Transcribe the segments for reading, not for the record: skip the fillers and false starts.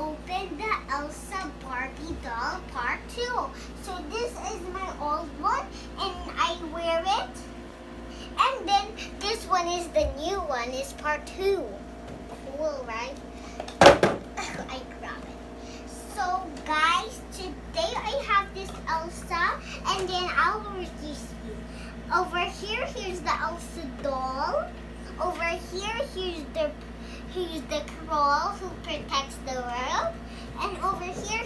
open the Elsa Barbie doll part 2. So this is my old one and I wear it. And then this one is the new one, is part 2. Cool, right? I grab it. So guys, today I have this Elsa and then I'll introduce you. Over here, here's the Elsa doll. Over here, here's the troll who protects the world. And over here,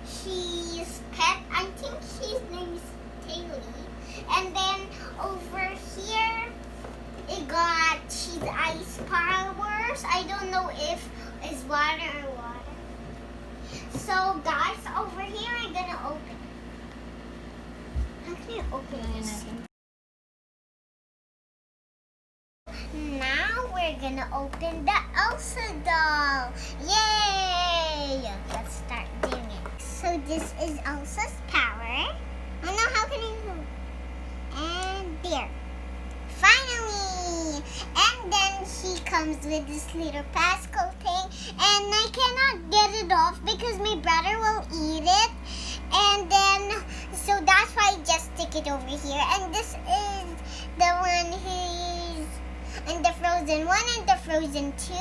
she's pet. I think his name is Taily. And then over here, she's ice powers. I don't know if it's water or water. So guys, over here, I'm gonna open. How can I open this? Now we're gonna open the Elsa doll. Yay! Let's start doing it. So this is Elsa's power. Oh no, how can I move? And there. Finally! And then she comes with this little Pascal thing. And I cannot get it off because my brother will eat it. And then, so that's why I just stick it over here. And this is the one who's in the Frozen 1 and the Frozen 2.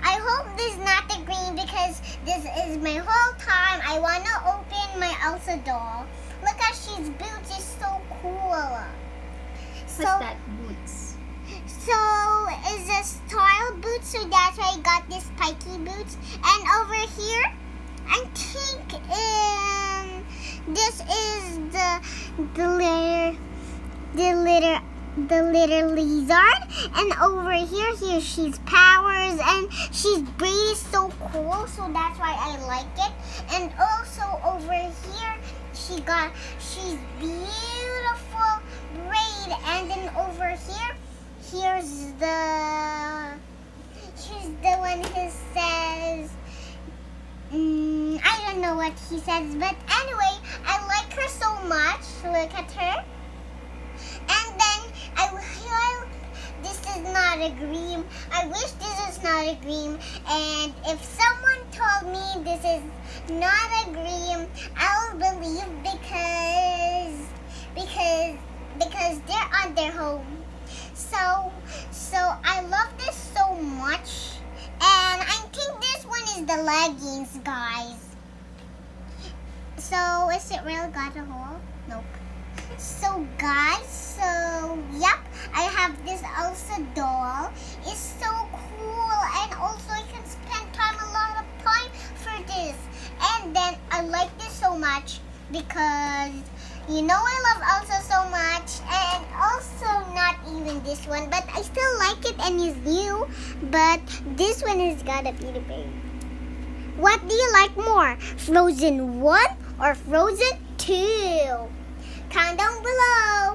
I hope this is not the green because this is my whole time. I want to open my Elsa doll. Look at she's boots is so cool. What's that boots? So it's a style boot, so that's why I got this spiky boots. And over here, I think this is the little lizard. And over here she's powers, and she's braid is so cool, so that's why I like it. And also over here she's beautiful braid. And then over here, here's the one who says I don't know what he says, but anyway, I like her so much. Look at her. And then this is not a green. I wish this is not a green. And if someone told me this is not a green, I'll believe because they're on their home. So I love this so much. And I think this one is the leggings, guys. So is it really got a hole? Nope. So guys, yep, I have this Elsa doll. It's so cool, and also I can spend a lot of time for this. And then I like this so much because I love Elsa so much. And also not even this one, but I still like it and it's new. But this one has gotta be the baby. What do you like more? Frozen 1 or Frozen 2? Comment down below.